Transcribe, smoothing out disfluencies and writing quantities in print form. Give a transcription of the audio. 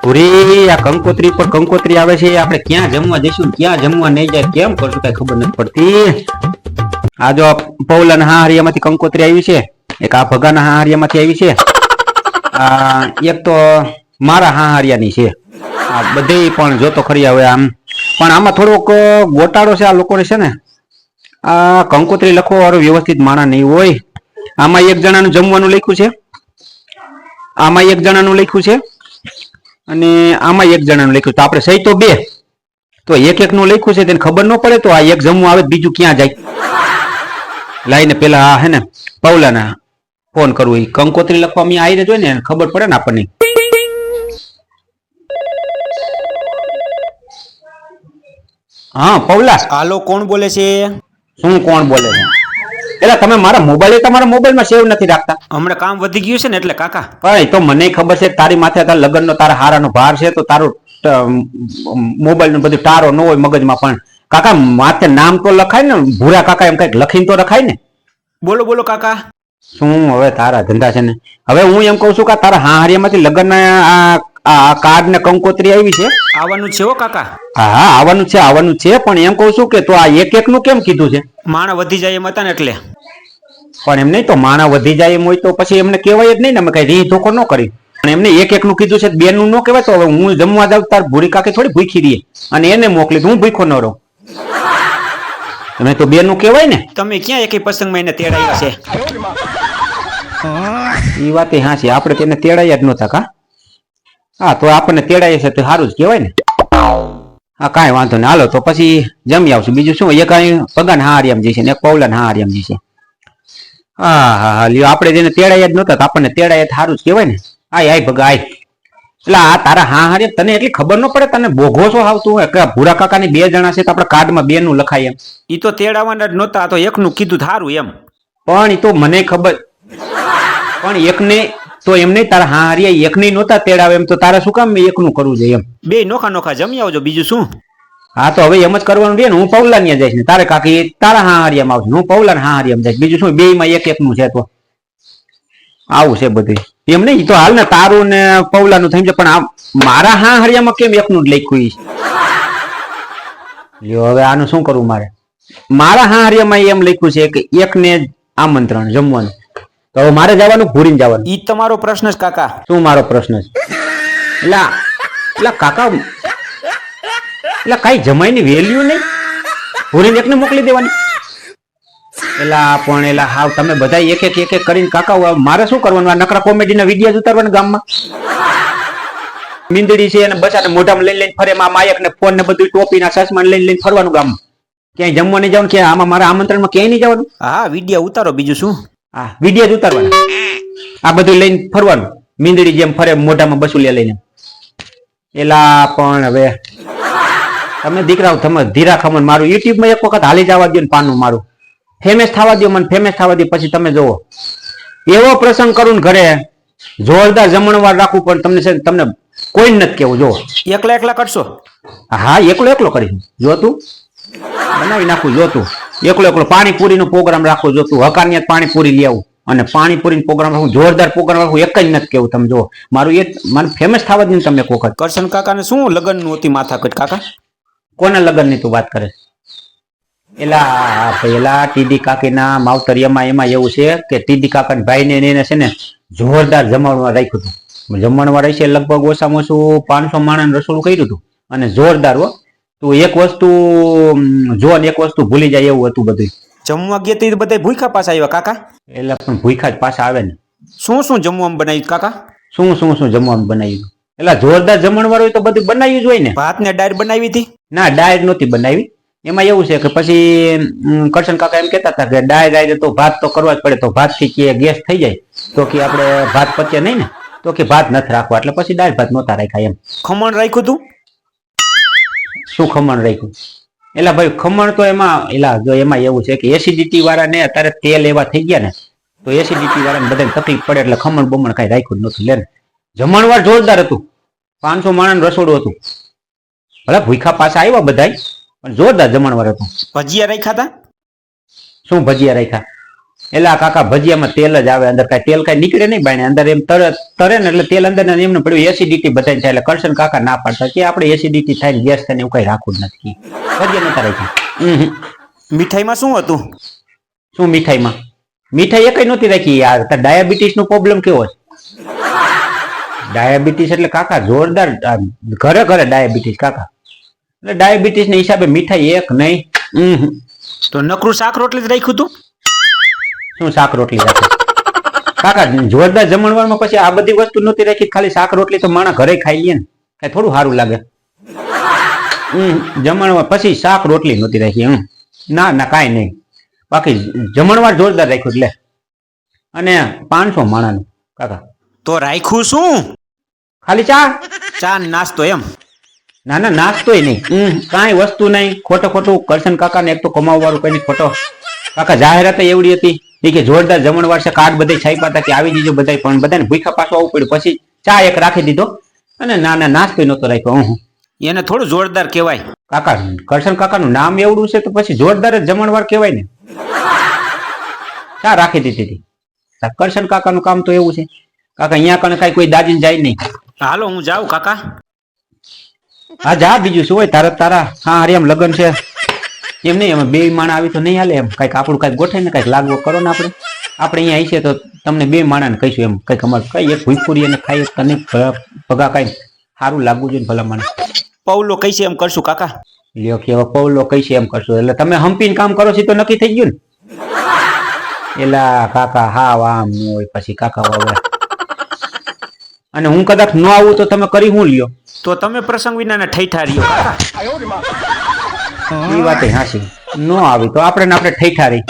પૂરી આ કંકોત્રી પર કંકોત્રી આવે છે. આપણે ક્યાં જમવા જઈશું ક્યાં જમવા નહીં જાય કેમ કરશું કઈ ખબર નથી પડતી. આ જો પૌલાના હાહરિયામાંથી કંકોત્રી આવી છે, એક આ ભગાના હાહરિયામાંથી આવી છે, આ એક તો મારા હાહરિયાની છે. આ બધે પણ જોતો ખરી આવે આમ, પણ આમાં થોડોક ગોટાળો છે આ લોકોને છે ને. આ કંકોત્રી લખવો વાળો વ્યવસ્થિત માણસ નહીં હોય. આમાં એક જણાનું જમવાનું લખ્યું છે, આમાં એક જણાનું લખ્યું છે અને આમાં એક જણાનું લખ્યું. તો આપણે સહી તો બે, તો એક એક નું લખ્યું છે તેને ખબર ન પડે તો આ એક જમવું આવે બીજું ક્યાં જાય. લાઈને પેલા આ હે ને પૌલાના ફોન કરવું, એ કંકોત્રી લખવા મેં આવી જોઈએ ને ખબર પડે ને આપણને. હા પૌલા. હાલો, કોણ બોલે છે? શું કોણ બોલે છે? એટલે તમે મારા મોબાઈલ તમારા મોબાઈલમાં સેવ નથી રાખતા? હમણાં કામ વધી ગયું છે ને એટલે કાકા. કઈ તો મને ખબર છે તારી માથે તારા લગ્નનો તારા હારાનો ભાર છે, તો તારું મોબાઈલ નું બધું ટારો ન હોય મગજમાં, પણ કાકા માથે નામ તો લખાય ને, ભૂરા કાકા એમ કઈક લખીને તો રખાય ને. બોલો બોલો કાકા. શું હવે તારા ધંધા છે ને. હવે હું એમ કઉ છું કે તારા હાહરિયામાંથી લગ્નના આ કાર્ડ ને કંકોત્રી આવી છે. આવવાનું છે હો કાકા. હા આવવાનું છે પણ એમ કઉ છું કે તો આ એક એક નું કેમ કીધું છે? માણા વધી જાય એમ હતા ને એટલે. પણ એમ નહીં, તો માણા વધી જાય એમ હોય તો પછી એમને કહેવાય જ નહીં ને, અમે કઈ રી ધોકો ન કરી. પણ એમને એક એક નું કીધું છે, બે નું ન કહેવાય. તો હવે હું જમવા જાઉં તાર ભૂરી કાકી થોડી ભૂખી રહીએ અને એને મોકલી તો હું ભૂખો ન રહું. તમે તો બે નું કહેવાય ને. તમે ક્યાં એક પ્રસંગમાં એને તેડાયા છે? એ વાત હા છે, આપણે તેને તેડાયા જ નહોતા કા. હા તો આપણને તેડાય છે તો સારું જ કહેવાય ને. હા કાંઈ વાંધો નહીં, હાલો તો પછી જમી આવશું. બીજું શું, એક પગાન હાહરિયામ જઈશે ને એક પૌલાન હાહરિયામ જઈશે. હા હા હા લ્યો, આપણે જેને તેડાયા જ નહોતા આપણને તેડાયા સારું જ કહેવાય ને. આય આય ભગા આય. એટલે આ તારા હાહરિયા તને એટલી ખબર ન પડે? તને બોઘો છો આવતું હોય કે ભૂરા કાકાની બે જણા છે તો આપણે કાર્ડમાં બે નું લખાય એમ. ઈ તો તેડાવાના જ નહોતા, તો એકનું કીધું સારું એમ. પણ એ તો મને ખબર, પણ એકને તો એમ નહીં, તારા હાહરિયા એકને નહોતા તેડાવે એમ, તો તારે શું કામ એકનું કરવું જોઈએ એમ? બે નોખા નોખા જમી આવજો, બીજું શું. હા તો હવે એમ જ કરવાનું રહે ને. હું પૌલાનિયા જઈશ ને તારે કાકી તારા હાહરિયામાં આવશે, હું પૌલાન હાહરિયામાં જઈશ. બીજું શું, બે માં એક એક નું છે તો આવું છે બધું. એમ નહીં, તો હાલ ને તારું ને પૌલાનું થઈ જાય, પણ આ મારા હાહરિયામાં કેમ એકનું જ લખ્યું છે? લ્યો હવે આનું શું કરવું મારે? મારા હાહરિયામાં એમ લખ્યું છે કે એકને આમંત્રણ જમવાનું, તો હવે મારે જવાનું ભૂરીને જવાનું? ઈ તમારો પ્રશ્ન છે કાકા. શું મારો પ્રશ્ન છે? એટલે કાકા એટલે કઈ જમાઈની વેલ્યુ નહીં, ભૂરીને એકને મોકલી દેવાની? એલા પણ એલા હાવ તમે બધા એક એક કરીને કાકા મારે શું કરવાનું? આ નકરા કોમેડીના વિડીયો ઉતારવાના ગામમાં? મીંદડી છે અને બચાને મોઢામાં લઈને ફરે, માયક ને ફોન ને બધું ટોપીના ચશ્મા લઈને ફરવાનું ગામમાં? ક્યાંય જમવા નહીં જવાનું? ક્યાં આમાં મારા આમંત્રણમાં ક્યાંય નહીં જવાનું? હા વિડીયો ઉતારો, બીજું શું. હા વિડીયો જ ઉતારવાના, આ બધું લઈને ફરવાનું મીંદડી જેમ ફરે મોઢામાં બસુલિયા લઈને. એલા પણ હવે તમે દીકરાઓ તમે ધીરા ખમણ, મારું યુટ્યુબમાં એક વખત હાલી જવા દો ને, પાનું મારું ફેમસ થવા દો, મને ફેમસ થવા દો, પછી તમે જોવો એવો પ્રસંગ કરું ને ઘરે જોરદાર જમણવાર રાખવું, પણ તમને છે તમને કોઈ નથી કેવું. જો એકલા એકલા કરશો? હા એકલો કરીશું. જોતું બનાવી નાખું, જોતું એકલો પાણીપુરી નો પ્રોગ્રામ રાખો, જોતું હકાનિયત પાણીપુરી લઈ આવું અને પાણીપુરી નો પ્રોગ્રામ રાખું, જોરદાર પ્રોગ્રામ રાખું. એક જ નથી કેવું. તમે જો મારું એક મને ફેમસ થવા દે તમે એક વખત. કરશન કાકાને શું લગ્ન નું હતી માથાકૂટ કાકા? કોના લગ્ન ની તું વાત કરે? એલા પેલા ટીડી કાકીના માવતરિયામાં એમાં એવું છે કે ટીડી કાકા ભાઈ ને એને છે ને જોરદાર જમણવાર રાખ્યું હતું. જમણવાર છે લગભગ ઓછામાં ઓછું 500 માણસ રસોડું કર્યું હતું અને જોરદાર હો. તું એક વસ્તુ જો ને એક વસ્તુ ભૂલી જાય એવું હતું બધું. જમવા ગયા તે બધા ભૂખા પાછા આવ્યા કાકા? એટલે પણ ભૂખા જ પાછા આવે ને. શું શું જમવામાં બનાવ્યું કાકા? શું જમવાનું બનાવ્યું? એટલે જોરદાર જમણવાર હોય તો બધું બનાવ્યું જ હોય ને. ભાત ને ડાળ બનાવી હતી? ના ડાળ નહોતી બનાવી. એમાં એવું છે કે પછી કરશન કાકા એમ કેતા હતા કે ડાળ તો ભાત તો કરવા જ પડે, તો ભાત થી કે ગેસ થઈ જાય તો કે આપણે ભાત પચે નહીં ને, તો કે ભાત નથી રાખવા, એટલે પછી દાળ ભાત નહોતા રાખ્યા એમ. ખમણ રાખ્યું તું? શું ખમણ રાખ્યું? એટલે ભાઈ ખમણ તો એમાં એવું છે કે એસિડિટી વાળા ને અત્યારે તેલ એવા થઈ ગયા ને, તો એસિડિટી વાળાને બધાને તકલીફ પડે એટલે ખમણ બમણ કઈ રાખ્યું જ નથી. લે જમણવાર જોરદાર હતું, 500 માણસ રસોડું હતું. ભલે ભૂખા પાછા આવ્યા બધા, પણ જોરદાર જમણવાર હતું. ભજીયા રાખ્યા હતા? શું ભજીયા રાખ્યા? એલા કાકા ભજીયામાં તેલ જ આવે અંદર, કાંઈ તેલ કાંઈ નીકળે નહીં બાઈને, અંદર એમ તરે ને એટલે તેલ અંદર ને એમને પડ્યું એસિડિટી બધાને થાય. એટલે કરશન કાકા ના પાડતા કે આપણે એસિડિટી થાય ને ગેસ થાય ને એવું કઈ રાખવું જ નથી. ભજીયા નતા રાખ્યા. મીઠાઈમાં શું હતું? શું મીઠાઈમાં? મીઠાઈ એકઈ નહોતી રાખી યાર. ડાયાબિટીસ નો પ્રોબ્લેમ કેવો છે? ડાયાબિટીસ એટલે કાકા જોરદાર, ઘરે ઘરે ડાયાબિટીસ કાકા. એટલે ડાયાબિટીસ ના હિસાબે મીઠાઈ એક નહીં. તો નકરું શાક રોટલી જ રાખ્યું હતું? શું શાક રોટલી રાખે કાકા? જોરદાર જમણવારમાં પછી આ બધી વસ્તુ નહોતી રાખી, ખાલી શાક રોટલી તો માણસ ઘરે ખાઈ લે ને, કઈ થોડું સારું લાગે. જમણવાર પછી શાક રોટલી નહોતી રાખી. ના ના કાંઈ નહીં, બાકી જમણવાર જોરદાર રાખ્યું. એટલે અને 500 માણસનું કાકા. તો રાખ્યું શું? ખાલી ચા ચા ને નાસ્તો એમ? ના ના નાસ્તોય નહીં, કાંઈ વસ્તુ નહીં. ખોટું કરશન કાકા ને એક તો કમાવવાળું કઈ ખોટો. કાકા જાહેરાત એવડી હતી એ કે જોરદાર જમણવાર છે, કાર્ડ બધા છાપ્યા હતા કે આવી દીજો બધા, પણ બધાને ભૂખા પાછું આવવું પડ્યું. પછી ચા એક રાખી દીધો અને ના નાસ્તો નહોતો રાખ્યો. એને થોડું જોરદાર કહેવાય કાકા. કરશન કાકાનું નામ એવડું છે તો પછી જોરદાર જ જમણવાર કહેવાય ને. ચા રાખી દીધી હતી. કરશન કાકાનું કામ તો એવું છે કાકા, અહીંયા કણે કઈ કોઈ દાજીને જાય નહીં. હાલો હું જાઉં કાકા. હા જા, બીજું શું હોય. તારા હા હરિયામ લગ્ન છે એમ નહીં, અમે 2 માણા આવી તો નહીં હાલે. એમ કઈક આપણું કઈક ગોઠે ને કઈક લાગવો કરો ને. આપણે અહીંયા આવીએ તો તમને 2 માણાને કહીશું એમ કઈક અમારે કઈ એક ભૂખપુરી અને ખાઈ તને ભગા કઈ સારું લાગવું જોઈએ ભલા મને. પૌલો કહીશે એમ કરશું કાકા. લ્યો કે હવે પૌલો કહીશે એમ કરશું. એટલે તમે હંપીને કામ કરો છો તો નક્કી થઈ ગયું ને. એલા કાકા હા આમ ન હોય પછી કાકા વાવે. અને હું કદાચ ન આવું તો તમે કરી હું લ્યો? તો તમે પ્રસંગ વિના ઠૈઠારીઓ કાકા. એ વાત હાસી. ન આવી તો આપણે ઠૈઠારી.